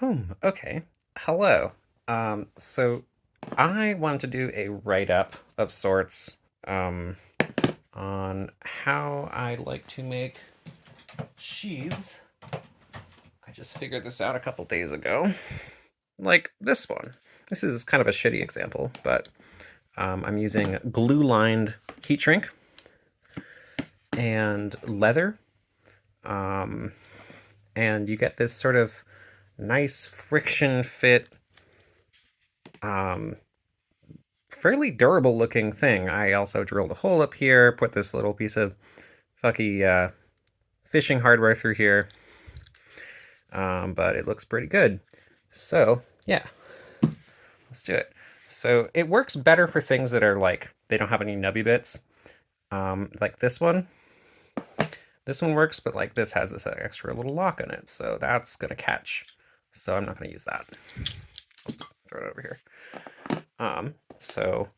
Okay. Hello. So I wanted to do a write-up of sorts um, on how I like to make sheaths. I just figured this out a couple days ago. Like this one. This is kind of a shitty example, but I'm using glue-lined heat shrink and leather. Um, and you get this sort of nice friction fit um, fairly durable looking thing. I also drilled a hole up here, put this little piece of fucky fishing hardware through here, but it looks pretty good. So, yeah, let's do it. So, it works better for things that are like, they don't have any nubby bits. Like this one. This one works, but like this has this extra little lock in it, so that's gonna catch. So, I'm not gonna use that. Oops, throw it over here. So,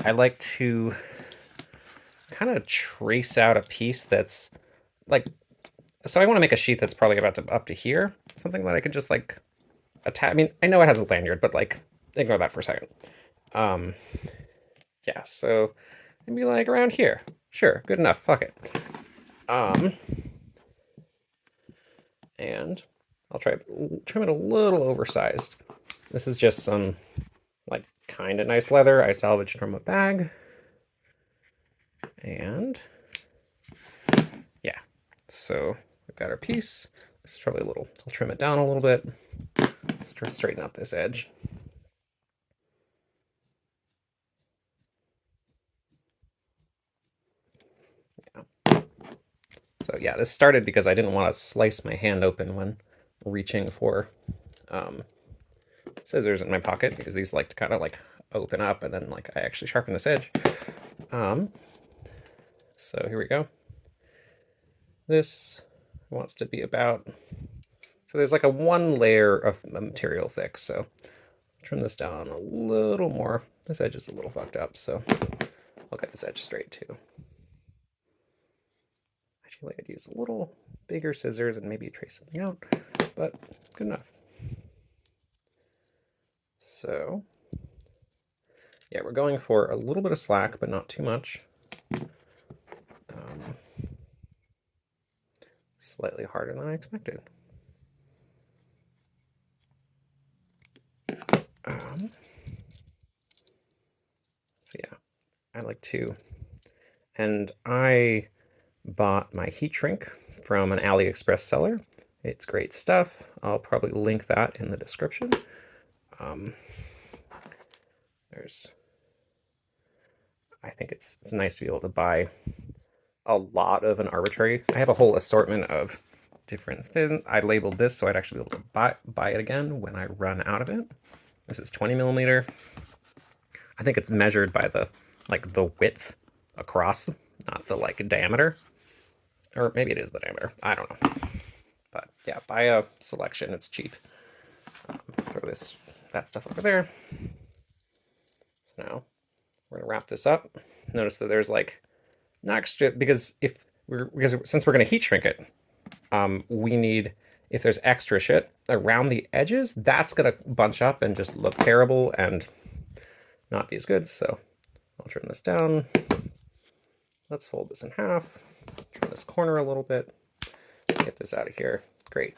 I like to kind of trace out a piece that's like, so I want to make a sheath that's probably about to up to here, something that I can just like attach. I mean, I know it has a lanyard, but like ignore that for a second. Um, yeah, so maybe like around here. Sure, good enough. Fuck it. Um, and I'll trim it a little oversized. This is just some like kind of nice leather I salvaged from a bag. And yeah, so we've got our piece. This is probably a little, I'll trim it down a little bit. Let's try to straighten out this edge. Yeah. So yeah, this started because I didn't want to slice my hand open when reaching for scissors in my pocket, because these like to kind of like open up and then like I actually sharpen this edge. Um, so here we go. This wants to be about, so there's like a one layer of material thick, so trim this down a little more. This edge is a little fucked up, so I'll get this edge straight too. Actually, I'd use a little bigger scissors and maybe trace something out, but good enough. So yeah, we're going for a little bit of slack, but not too much. Slightly harder than I expected. So yeah, I like to, and I bought my heat shrink from an AliExpress seller. It's great stuff. I'll probably link that in the description. There's, I think it's nice to be able to buy a lot of an arbitrary. I have a whole assortment of different things. I labeled this so I'd actually be able to buy it again when I run out of it. This is 20 millimeter. I think it's measured by the like the width across, not the like diameter. Or maybe it is the diameter. I don't know. But yeah, buy a selection. It's cheap. Throw that stuff over there. So now we're gonna wrap this up. Notice that there's like not extra, because since we're gonna heat shrink it, we need, if there's extra shit around the edges, that's gonna bunch up and just look terrible and not be as good. So I'll trim this down. Let's fold this in half. Trim this corner a little bit. Get this out of here. Great.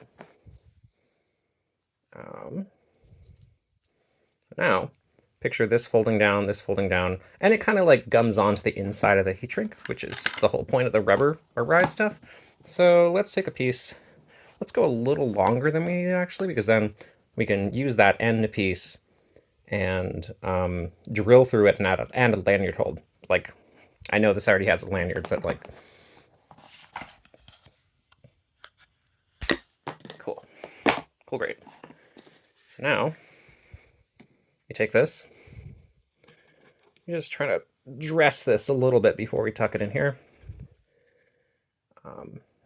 So now picture this folding down, and it kind of like gums onto the inside of the heat shrink, which is the whole point of the rubber or ride stuff. So let's take a piece. Let's go a little longer than we need actually, because then we can use that end piece and drill through it and add a lanyard hold. Like, I know this already has a lanyard, but like, cool, great. So now you take this, you just try to dress this a little bit before we tuck it in here.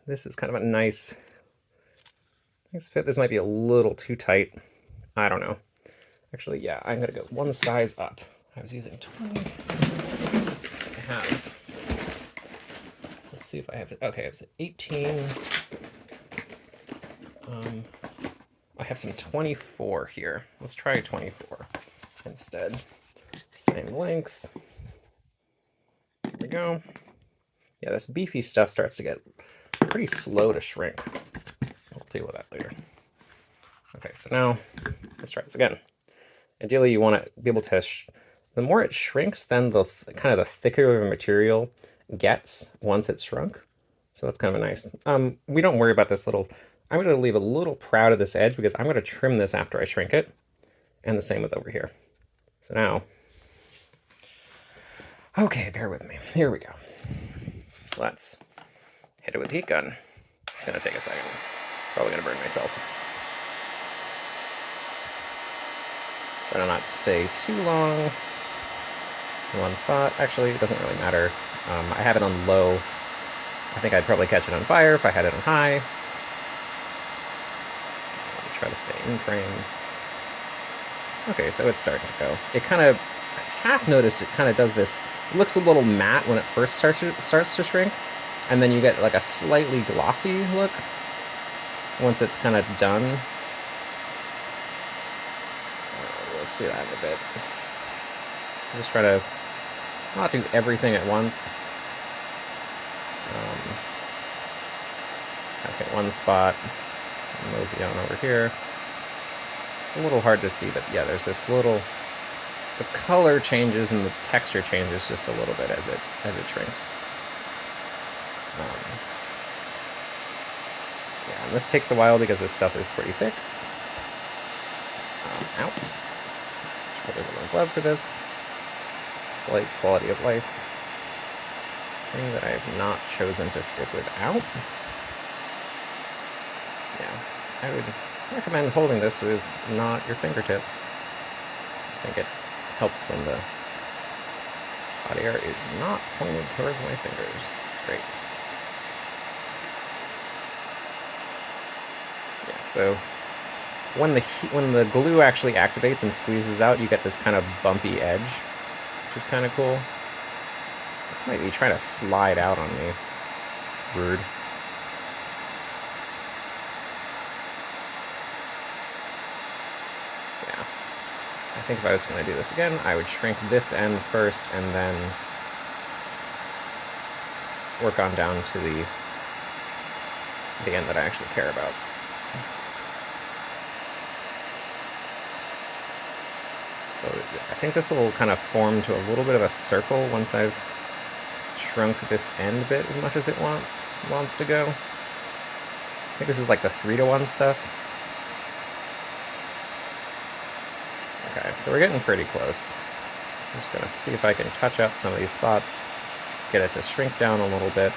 This is kind of a nice fit. This might be a little too tight. I don't know. Actually, yeah, I'm gonna go one size up. I was using 20. I have, let's see if I have it. Okay, I was at 18. have some 24 here. Let's try 24 instead. Same length. There we go. Yeah, this beefy stuff starts to get pretty slow to shrink. We'll deal with that later. Okay, so now let's try this again. Ideally, you want to be able to, the more it shrinks, then the kind of the thicker the material gets once it's shrunk. So that's kind of a nice. We don't worry about this little. I'm going to leave a little proud of this edge because I'm going to trim this after I shrink it, and the same with over here. So now, okay, bear with me. Here we go. Let's hit it with the heat gun. It's going to take a second. Probably going to burn myself. Better not stay too long in one spot. Actually, it doesn't really matter. I have it on low. I think I'd probably catch it on fire if I had it on high. Try to stay in frame. Okay, so it's starting to go. It kind of, I half noticed it kind of does this. It looks a little matte when it first starts to shrink, and then you get like a slightly glossy look once it's kind of done. We'll see that in a bit. Just try to not do everything at once. Okay, one spot. Mosey on over here. It's a little hard to see, but yeah, there's this little. The color changes and the texture changes just a little bit as it shrinks. Yeah, and this takes a while because this stuff is pretty thick. Ow. Should probably put my glove for this. Slight quality of life thing that I have not chosen to stick without. Yeah, I would recommend holding this with not your fingertips. I think it helps when the hot air is not pointed towards my fingers. Great. Yeah, so when the glue actually activates and squeezes out, you get this kind of bumpy edge, which is kind of cool. This might be trying to slide out on me. Rude. Yeah. I think if I was going to do this again, I would shrink this end first and then work on down to the end that I actually care about. So I think this will kind of form to a little bit of a circle once I've shrunk this end bit as much as it wants to go. I think this is like the 3-to-1 stuff. Okay, so we're getting pretty close. I'm just gonna see if I can touch up some of these spots, get it to shrink down a little bit.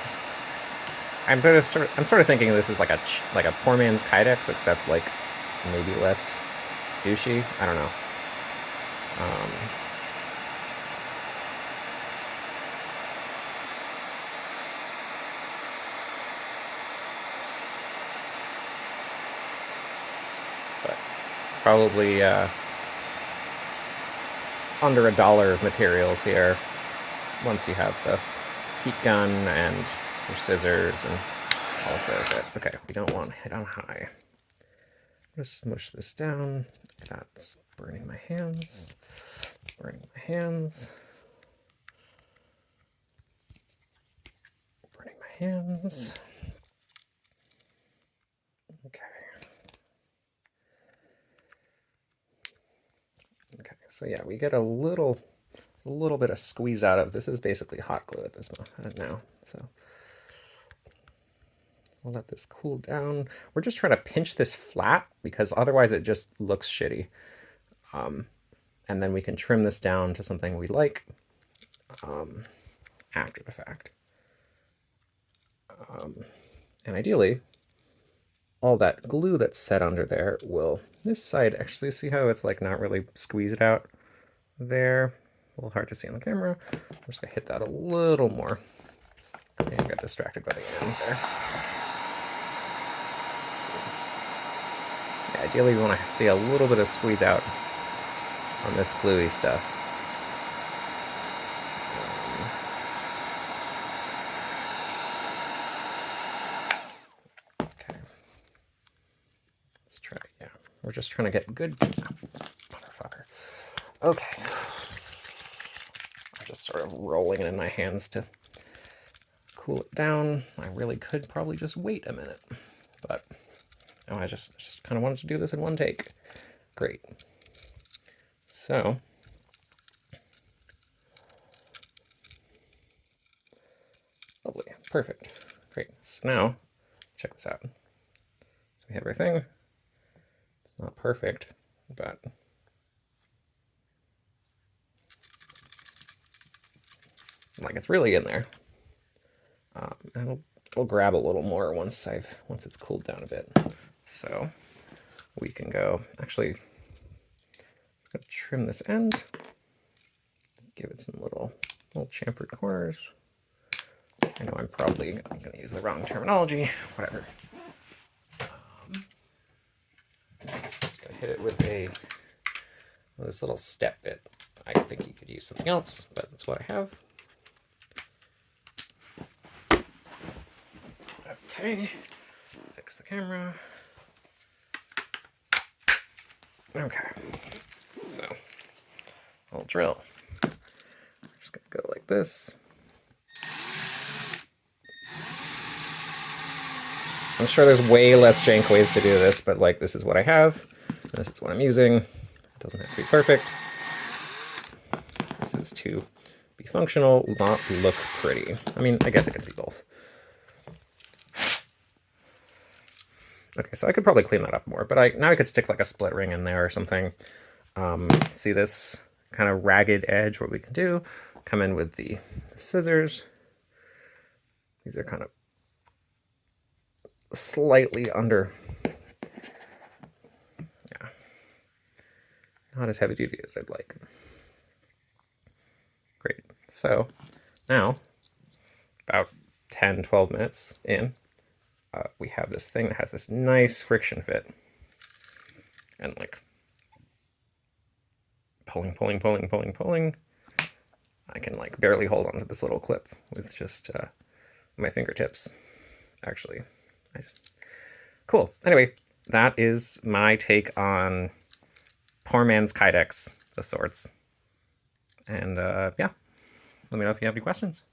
I'm sort of thinking this is like a poor man's kydex, except like maybe less douchey. I don't know. But probably under $1 of materials here once you have the heat gun and your scissors and also that. Okay, we don't want to hit on high. Just smush this down. That's burning my hands. Burning my hands. Burning my hands. Okay. Okay, so yeah, we get a little bit of squeeze out of this. Is basically hot glue at this moment now. So we'll let this cool down. We're just trying to pinch this flat because otherwise it just looks shitty. And then we can trim this down to something we like after the fact. And ideally, all that glue that's set under there will, this side, actually see how it's like not really squeezed out there? A little hard to see on the camera. I'm just gonna hit that a little more. I think I got distracted by the end there. Let's see. Yeah, ideally we want to see a little bit of squeeze out on this gluey stuff. Okay. Let's try, yeah. We're just trying to get good. Motherfucker. Okay. I'm just sort of rolling it in my hands to cool it down. I really could probably just wait a minute, but no, I just kind of wanted to do this in one take. Great. So lovely, perfect, great. So now check this out. So we have everything. It's not perfect, but like it's really in there. And it'll grab a little more once it's cooled down a bit. So we can go, actually, I'm gonna trim this end, give it some little chamfered corners. I know I'm probably gonna use the wrong terminology, whatever. Just gonna hit it with this little step bit. I think you could use something else, but that's what I have. Okay, fix the camera. Okay, so I'll drill. I'm just gonna go like this. I'm sure there's way less jank ways to do this, but like this is what I have. This is what I'm using. It doesn't have to be perfect. This is to be functional, not look pretty. I mean, I guess it could be both. Okay, so I could probably clean that up more, but now I could stick like a split ring in there or something. See this kind of ragged edge? What we can do, come in with the scissors. These are kind of slightly under, yeah, not as heavy duty as I'd like. Great. So now, about 10, 12 minutes in, we have this thing that has this nice friction fit. And like pulling. I can like barely hold on to this little clip with just my fingertips. Actually, cool. Anyway, that is my take on poor man's kydex of sorts. And yeah, let me know if you have any questions.